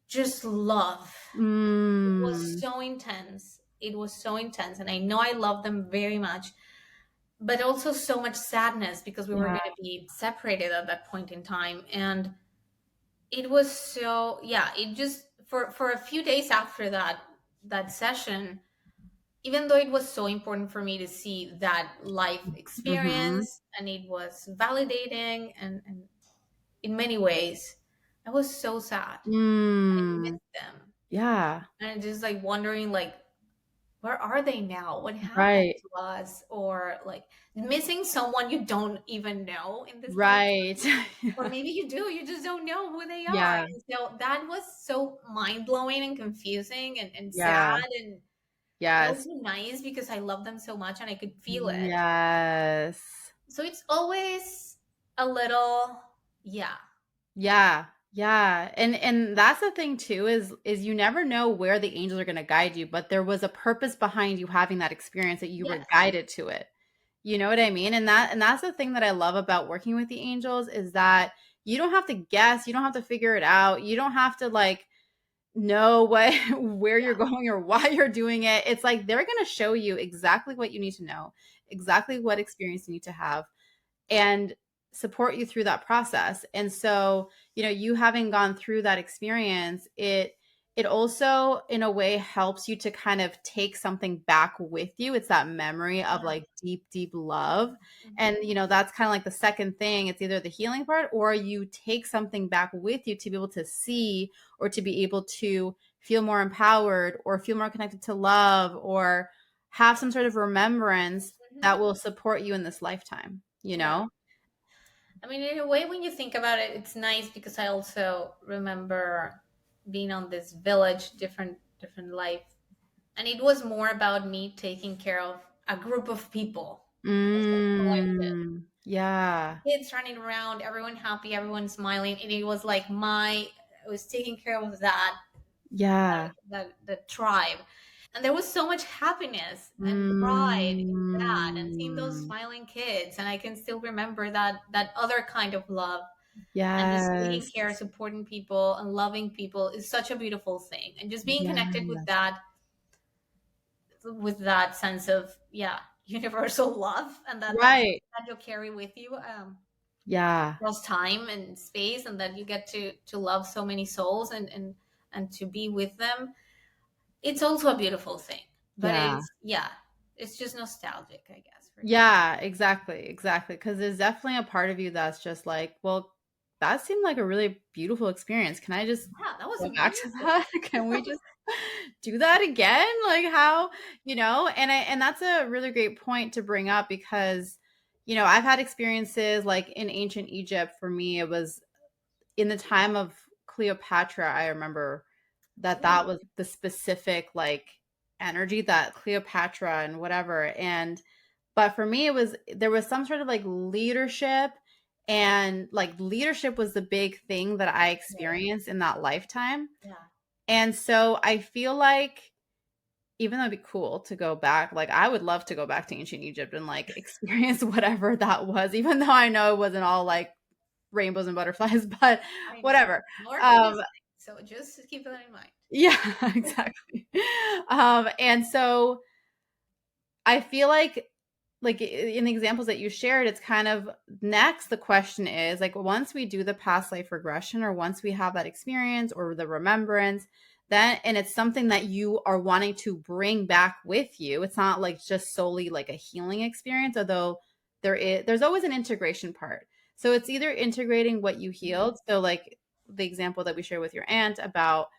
just love. It was Mm. so intense. It was so intense. And I know I love them very much, but also so much sadness because we were Yeah. going to be separated at that point in time. And it was so, yeah, it just, for a few days after that session, even though it was so important for me to see that life Mm-hmm. experience and it was validating and in many ways, I was so sad. I Mm. missed them. Yeah. And just like wondering like, where are they now? What happened Right. to us? Or like missing someone you don't even know in this life. Right. Or maybe you do, you just don't know who they are. Yeah. And so that was so mind-blowing and confusing and sad Yeah. and Yes. also nice because I love them so much and I could feel it. Yes. So it's always a little, yeah, Yeah. Yeah. And that's the thing too is you never know where the angels are going to guide you, but there was a purpose behind you having that experience that you were yes, guided to it. You know what I mean? And that's the thing that I love about working with the angels is that you don't have to guess, you don't have to figure it out. You don't have to like know what where you're yeah, going or why you're doing it. It's like they're going to show you exactly what you need to know, exactly what experience you need to have and support you through that process. And so, you having gone through that experience, it also in a way helps you to kind of take something back with you. It's that memory of yeah. like deep, deep love. And Mhm. that's kind of like the second thing. It's either the healing part or you take something back with you to be able to see or to be able to feel more empowered or feel more connected to love or have some sort of remembrance that Mhm. will support you in this lifetime, you Yeah. know? I mean, in a way, when you think about it, it's nice because I also remember being on this village, different life, and it was more about me taking care of a group of people. As a collective. Yeah. Kids running around, everyone happy, everyone smiling, and it was like I was taking care of Yeah. the tribe, and there was so much happiness and pride in that, and seeing those Mm. smiling kids, and I can still remember that other kind of love, and just taking Yes. care, supporting people, and loving people is such a beautiful thing, and just being connected Yes. with that sense of, yeah, universal love, and that's Right. that you'll carry with you Yeah. across time and space, and that you get to love so many souls and to be with them. It's also a beautiful thing, but Yeah. it's, yeah, it's just nostalgic, I guess, for me. Yeah, exactly, exactly. Because there's definitely a part of you that's just like, well, that seemed like a really beautiful experience. Can I just Yeah, that was go back to amazing. that? Can we just do that again? Like how, and that's a really great point to bring up because, I've had experiences like in ancient Egypt. For me, it was in the time of Cleopatra. I remember that Ooh, was the specific like energy that Cleopatra and whatever. And but for me, there was some sort of like leadership, and like leadership was the big thing that I okay. experienced in that lifetime. Yeah. And so I feel like even though it'd be cool to go back, like I would love to go back to ancient Egypt and like experience whatever that was, even though I know it wasn't all like rainbows and butterflies, but I know. whatever. More Um, confusing. So just keep that in mind. yeah, exactly. And so I feel like in the examples that you shared, it's kind of next the question is like once we do the past life regression or once we have that experience or the remembrance, then and it's something that you are wanting to bring back with you. It's not like just solely like a healing experience, although there's always an integration part. So it's either integrating what you Mhm. healed. So like the example that we share with your aunt about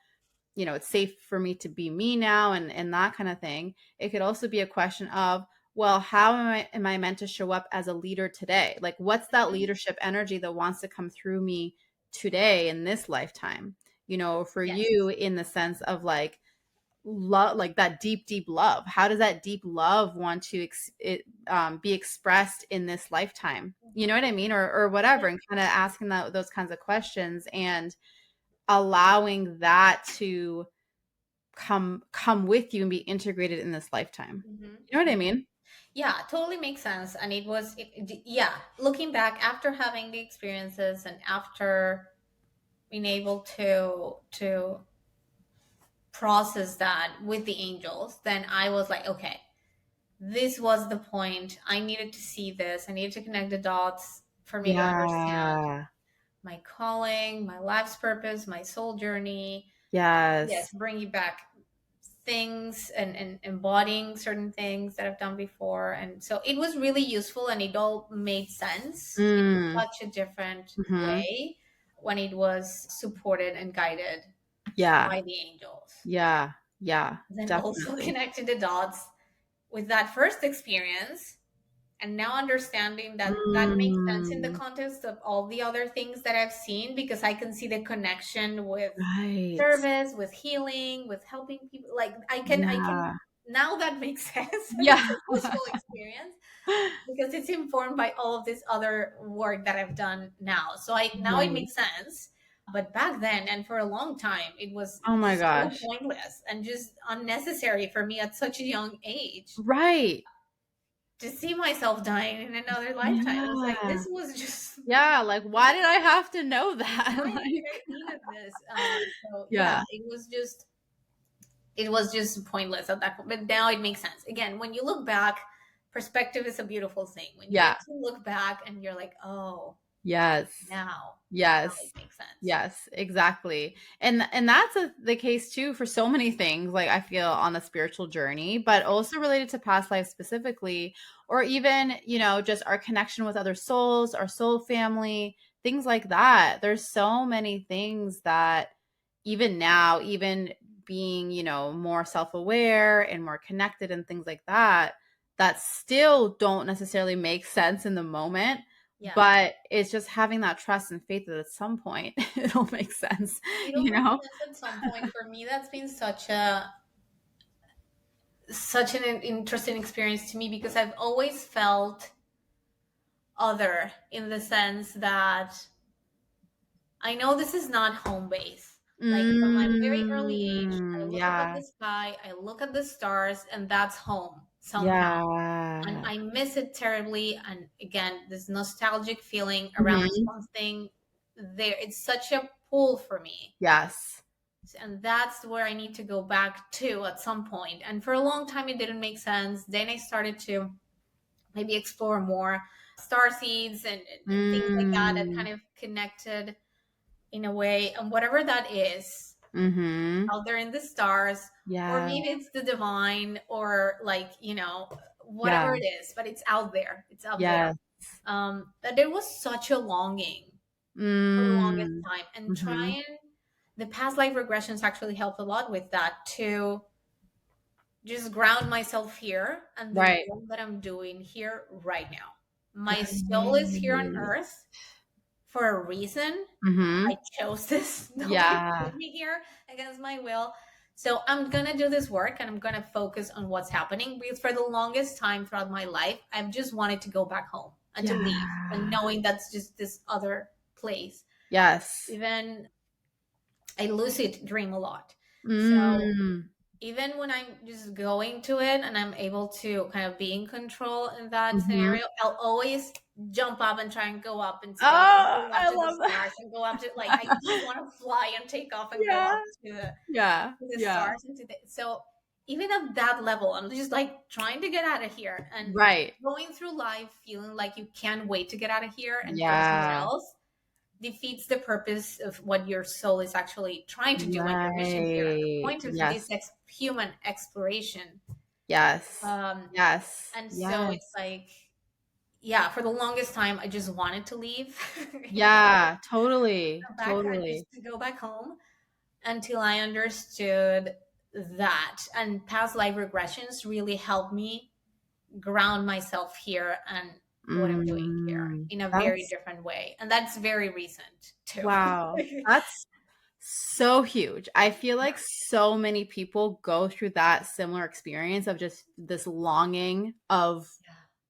it's safe for me to be me now and that kind of thing. It could also be a question of, well, how am I meant to show up as a leader today? Like what's that Mhm. leadership energy that wants to come through me today in this lifetime? For Yes. you in the sense of like love, like that deep, deep love. How does that deep love want to be expressed in this lifetime? You know Mhm. what I mean? Or whatever, Yeah. and kind of asking those kinds of questions. And allowing that to come with you and be integrated in this lifetime. You know what I mean? Yeah, totally makes sense. And yeah, looking back after having the experiences and after being able to process that with the angels, then I was like, okay, this was the point. I needed to see this. I needed to connect the dots for me to understand Yeah. my calling, my life's purpose, my soul journey. Yes, Yes. bringing back things and embodying certain things that I've done before. And so it was really useful and it all made sense in Mm. such a different Mm-hmm. way when it was supported and guided Yeah. by the angels. Yeah. Yeah. Then also Definitely. connecting the dots with that first experience and now understanding that that makes sense in the Mm. context of all the other things that I've seen because I can see the connection with Right. service, with healing, with helping people. Like I can Yeah. now that makes sense and Yeah. it's a useful experience because it's informed by all of this other work that I've done now. So I now it Right. makes sense. But back then and for a long time it was Oh my so gosh. pointless and just unnecessary for me at such a young age Right. to see myself dying in another lifetime. It was like Yeah. this was just Yeah. Like, why did I have to know why that? did Like, I needed this? So yeah, yeah. it was just pointless at that point. But now it makes sense. Again, when you look back, perspective is a beautiful thing. When you Yeah. get to look back and you're like, oh, Yes. now Yes. it makes sense. Yes, exactly. And that's the case too for so many things, like I feel on the spiritual journey, but also related to past lives specifically, or even, just our connection with other souls, our soul family, things like that. There's so many things that even now, even being, more self-aware and more connected and things like that, that still don't necessarily make sense in the moment, Yeah. but it's just having that trust and faith that at some point it'll make sense, It'll you make know? sense at some point. For me, that's been such an interesting experience to me because I've always felt other in the sense that I know this is not home base. Like from my very early age, I look up at Yeah. the sky, I look at the stars, and that's home somehow. And Yeah. I miss it terribly. And again, this nostalgic feeling around Mhm. something there. It's such a pull for me. Yes. And that's where I need to go back to at some point. And for a long time, it didn't make sense. Then I started to maybe explore more star seeds and things like that that kind Mm. of connected in a way, and whatever that is Mhm. out there in the stars, or Yeah. maybe it's the divine, or like, Yeah. whatever it is, but it's out there, it's up there. Yes. That there was such a longing for the longest Mm. time, and Mhm. trying the past life regressions actually helped a lot with that to just ground myself here and the Right. work that I'm doing here right now. My soul is here on Right. earth for a reason. I Mhm. chose this. Nobody Yeah. put me here against my will. So I'm gonna do this work and I'm gonna focus on what's happening because for the longest time throughout my life, I've just wanted to go back home and to leave and Yeah. knowing that's just this other place. Yes. Even I lucid dream a lot. So Mm. even when I'm just going to it and I'm able to kind of be in control in that Mhm. scenario, I'll always jump up and try and go up in space and Oh, go up I to the love stars that. and go up to like I just want to fly and take off and go Yeah. up Yeah. to the Yeah. stars and to the so even at that level, I'm just like trying to get out of here and Right. going through life feeling like you can't wait to get out of here and go somewhere Yeah. else defeats the purpose of what your soul is actually trying to do and your mission here. The Right. point of this Yes. human exploration. Yes. Um, Yes. and so it's Yes. like, yeah, for the longest time, I just wanted to leave, Yeah, totally. just Totally. to go back home until I understood that. And past life regressions really helped me ground myself here and what I'm doing here Mm, in a very that's different way. And that's very recent too. wow. That's so huge. I feel like so many people go through that similar experience of just this longing of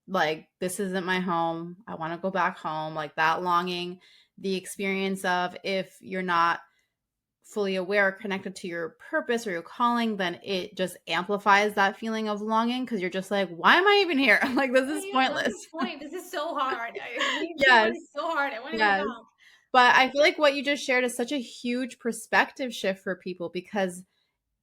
like, this isn't my home. I want to go back home. Like that longing, the experience of if you're not fully aware, connected to your purpose or your calling, then it just amplifies that feeling of longing, because you're just like, why am I even here? Like, this is What's pointless. the point? This is so hard. Being human Yes. is so hard. I want to go Yes. back. But I feel like what you just shared is such a huge perspective shift for people, because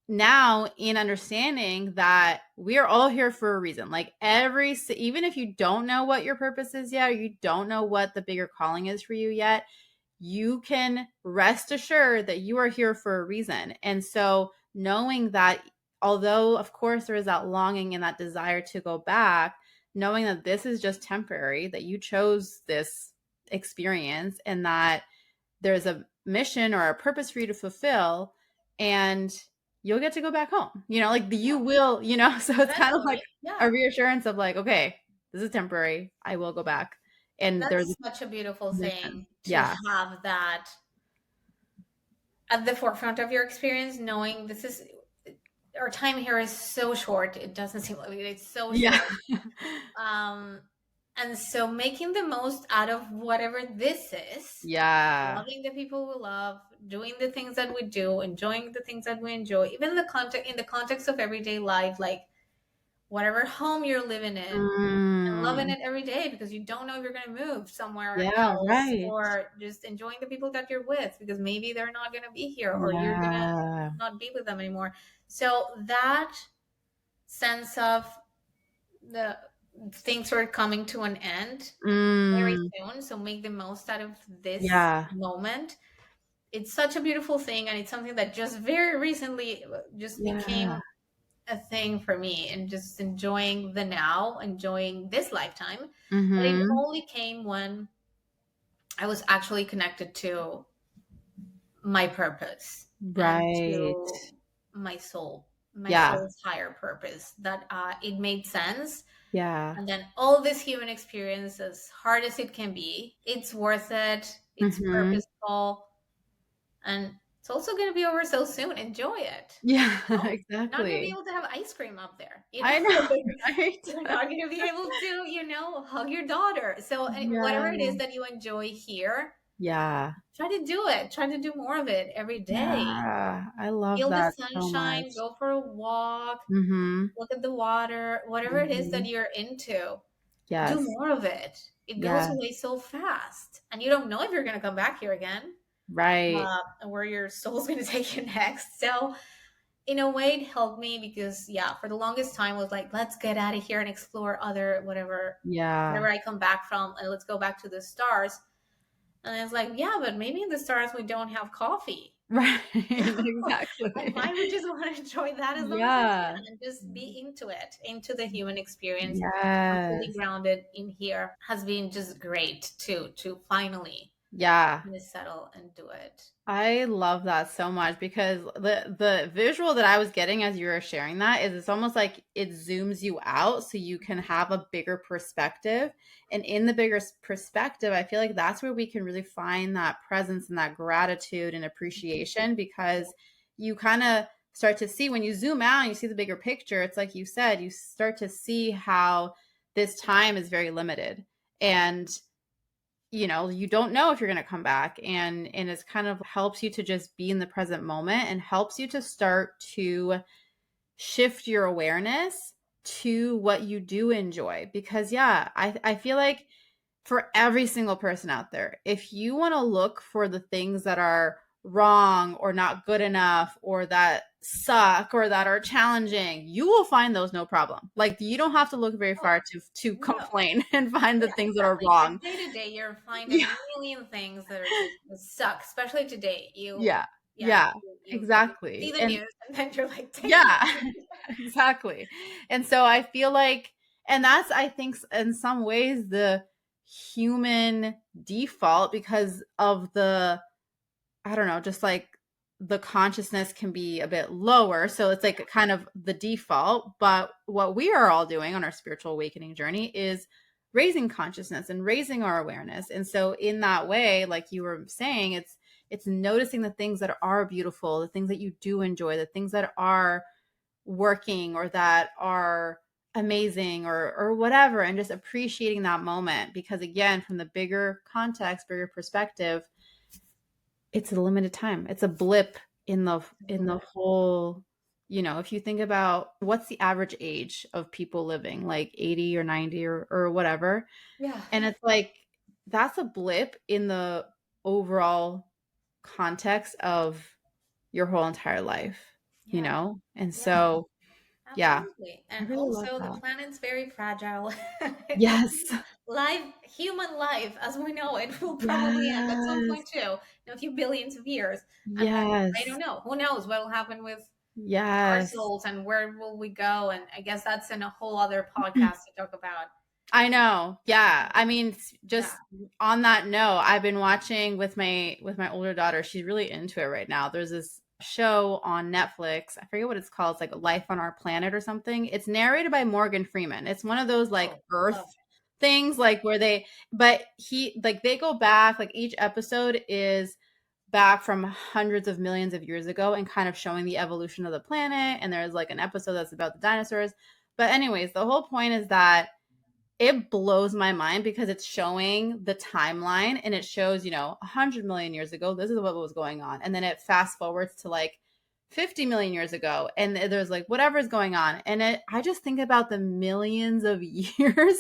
now, in understanding that we are all here for a reason, like even if you don't know what your purpose is yet, or you don't know what the bigger calling is for you yet, you can rest assured that you are here for a reason. And so knowing that, although of course there is that longing and that desire to go back, knowing that this is just temporary, that you chose this experience, and that there's a mission or a purpose for you to fulfill, and you'll get to go back home, like you will, so it's kind of like a reassurance of like, okay, this is temporary, I will go back. And there's That's such a beautiful mission. thing to have that at the forefront of your experience, knowing this is our time here is so short. It doesn't seem like it's so short. And so making the most out of whatever this is. Loving the people we love, doing the things that we do, enjoying the things that we enjoy, even in the context of everyday life, like whatever home you're living in, and loving it every day, because you don't know if you're going to move somewhere else, or just enjoying the people that you're with, because maybe they're not going to be here, or you're going to not be with them anymore. So that sense of the things are coming to an end very soon, so make the most out of this moment. It's such a beautiful thing, and it's something that just very recently just became a thing for me, and just enjoying the now, enjoying this lifetime. But it only came when I was actually connected to my purpose and to my soul, my soul's higher purpose, that it made sense. And then all this human experience, as hard as it can be, it's worth it. It's purposeful. And it's also going to be over so soon. Enjoy it. Exactly. You're not going to be able to have ice cream up there. I know, right? You're not going to be able to, hug your daughter. So whatever it is that you enjoy here, try to do it. Try to do more of it every day. I love Feel that the so sunshine. much. Go for a walk. Look at the water. Whatever it is that you're into, do more of it. It goes away so fast, and you don't know if you're going to come back here again. Where your soul's going to take you next. So in a way, it helped me, because for the longest time was like, let's get out of here and explore other whatever I come back from, and let's go back to the stars. And it's like, but maybe in the stars we don't have coffee. Right. Exactly. And why we just want to enjoy that as long as we can, and just be into the human experience. Fully grounded in here has been just great to finally settle and do it. I love that so much, because the visual that I was getting as you were sharing that is, it's almost like it zooms you out so you can have a bigger perspective. And in the bigger perspective, I feel like that's where we can really find that presence and that gratitude and appreciation, because you kind of start to see, when you zoom out and you see the bigger picture, it's like you said, you start to see how this time is very limited, and you don't know if you're going to come back, and it's kind of helps you to just be in the present moment, and helps you to start to shift your awareness to what you do enjoy. Because I feel like for every single person out there, if you want to look for the things that are wrong or not good enough or that suck or that are challenging, you will find those, no problem. Like, you don't have to look very far to complain and find the things that are wrong. Day to day, you're finding a million things that are suck, especially today. You exactly. see the news, and then you're like, exactly. And so I feel like, and that's, I think, in some ways the human default, because of the, I don't know, just like the consciousness can be a bit lower. So it's like kind of the default. But what we are all doing on our spiritual awakening journey is raising consciousness and raising our awareness. And so in that way, like you were saying, it's noticing the things that are beautiful, the things that you do enjoy, the things that are working or that are amazing or whatever, and just appreciating that moment. Because again, from the bigger context, bigger perspective, it's a limited time. It's a blip in the whole, if you think about what's the average age of people living, like 80 or 90 or whatever. Yeah. And it's like, that's a blip in the overall context of your whole entire life, Yeah. And Yeah. so, yeah, Absolutely. I And really love also the that. planet's very fragile. Yes. Life, human life as we know it, will probably end at some Yes. point too, in a few billions of years. And I Yes. don't know. Who knows what will happen with our Yes. souls and where will we go? And I guess that's in a whole other podcast to talk about. I know. Yeah. I mean, Yeah. just on that note, I've been watching with my older daughter. She's really into it right now. There's this show on Netflix. I forget what it's called. It's like Life on Our Planet or something. It's narrated by Morgan Freeman. It's one of those like Oh, love Earth it. things, Yeah. like where they go back, like each episode is back from hundreds of millions of years ago and kind of showing the evolution of the planet. And there's like an episode that's about the dinosaurs. But anyways, the whole point is that it blows my mind because it's showing the timeline and it shows, 100 million years ago, this is what was going on. And then it fast forwards to like 50 million years ago. And there's like whatever's going on. And I just think about the millions of years.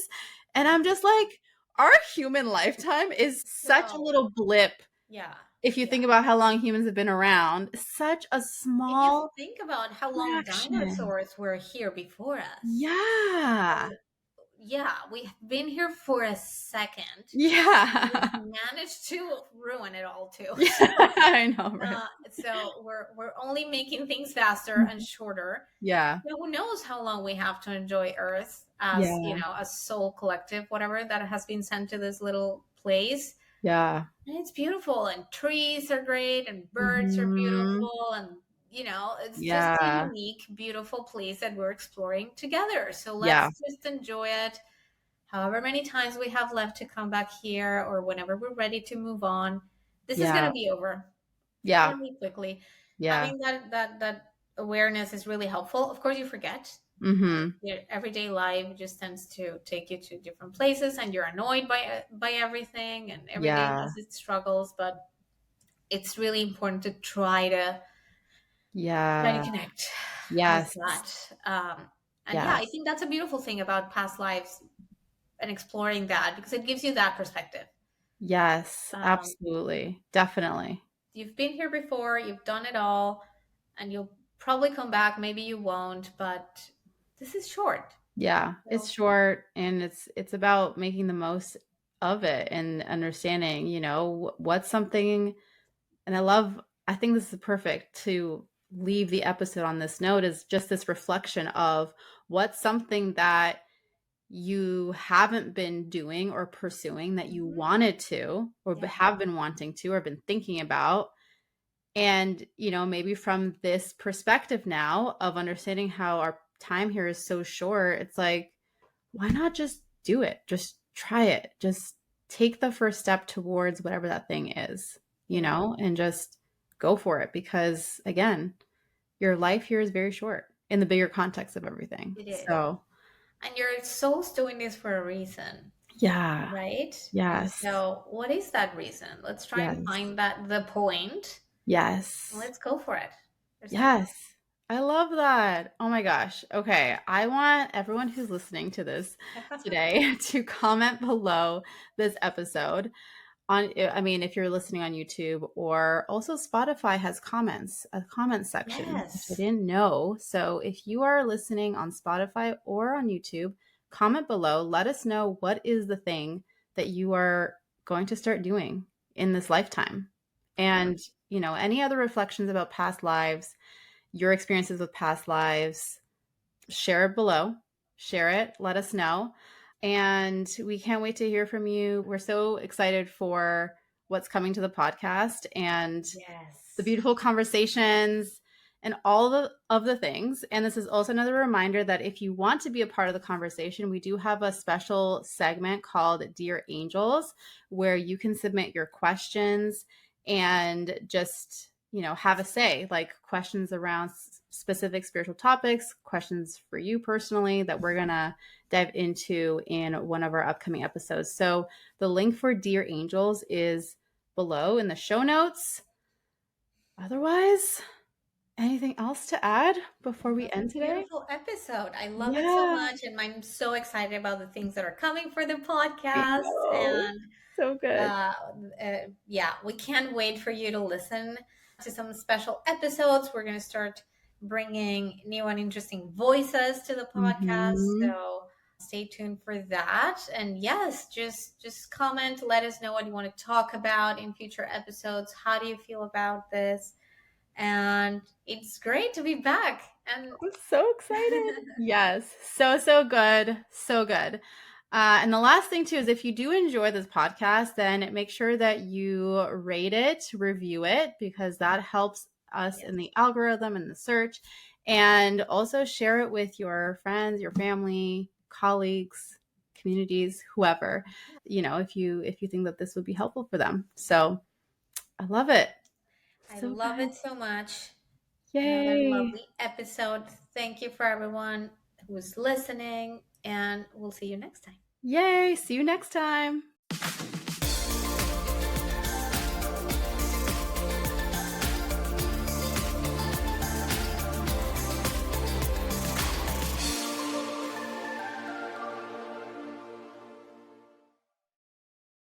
And I'm just like, our human lifetime is such a So, little blip. yeah. If you Yeah. think about how long humans have been around, such a If you small think about how long fraction. dinosaurs were here before us, Yeah. yeah, we've been here for a second. We've Yeah. managed to ruin it all too. Yeah, I know, right? So we're only making things faster and shorter. Yeah. So who knows how long we have to enjoy Earth as Yeah. a soul collective, whatever that has been sent to this little place. Yeah. And it's beautiful, and trees are great, and birds are Mhm. beautiful, and it's just a Yeah. unique, beautiful place that we're exploring together. So Yeah. let's just enjoy it. However many times we have left to come back here, or whenever we're ready to move on, this is Yeah. gonna be over Yeah. really quickly. Yeah. Having that awareness is really helpful. Of course, you forget. Mhm. Your everyday life just tends to take you to different places, and you're annoyed by everything, and every day Yeah. has its struggles. But it's really important to try to Yeah. connect with Yes. that. And yeah, I Yes. think that's a beautiful thing about past lives and exploring that, because it gives you that perspective. Yes. Um, Absolutely. Definitely. you've been here before, you've done it all, and you'll probably come back. Maybe you won't, but this is short. Yeah. It's So, short and it's about making the most of it and understanding, what's something. And I think this is perfect to leave the episode on this note, is just this reflection of what's something that you haven't been doing or pursuing that you mhm, wanted to or yeah, have been wanting to or been thinking about. And, maybe from this perspective now of understanding how our time here is so short, it's like, why not just do it? Just try it. Just take the first step towards whatever that thing is, yeah, and just go for it. Because again, your life here is very short in the bigger context of everything. it is. So, And your soul's doing this for a reason, yeah. right? And Yes. so, what is that reason? Let's try and Yes. find the point. Yes. Let's go for it. There's nothing. Yes. I love that. Oh my gosh. Okay. I want everyone who's listening to this today to comment below this episode I mean, if you're listening on YouTube, or also Spotify has comments, a comment section, which I Yes. didn't know. So if you are listening on Spotify or on YouTube, comment below. Let us know what is the thing that you are going to start doing in this lifetime. Yeah. And, any other reflections about past lives, your experiences with past lives, share it below. Share it. Let us know. And we can't wait to hear from you. We're so excited for what's coming to the podcast and the Yes. beautiful conversations and all of the things. And this is also another reminder that if you want to be a part of the conversation, we do have a special segment called Dear Angels, where you can submit your questions and just, have a say, like questions around specific spiritual topics, questions for you personally that we're going to dive into in one of our upcoming episodes. So the link for Dear Angels is below in the show notes. Otherwise, Anything else to add before we Another end today? beautiful episode. I love it so Yeah, much, and I'm so excited about the things that are coming for the I podcast. know. And So good. yeah, we can't wait for you to listen to some special episodes. We're going to start bringing new and interesting voices to the podcast. Hmm. So stay tuned for that. And yes, just comment, let us know what you want to talk about in future episodes. How do you feel about this? And it's great to be back. And I'm so excited. Yes, so, so good. So good. And the last thing, too, is if you do enjoy this podcast, then make sure that you rate it, review it, because that helps us yes, in the algorithm and the search. And also share it with your friends, your family, colleagues, communities, whoever, if you think that this would be helpful for them. So I love it. I So love good. it so much. Another Yay. lovely episode. Thank you for everyone who's listening, and we'll see you next time. Yay. See you next time.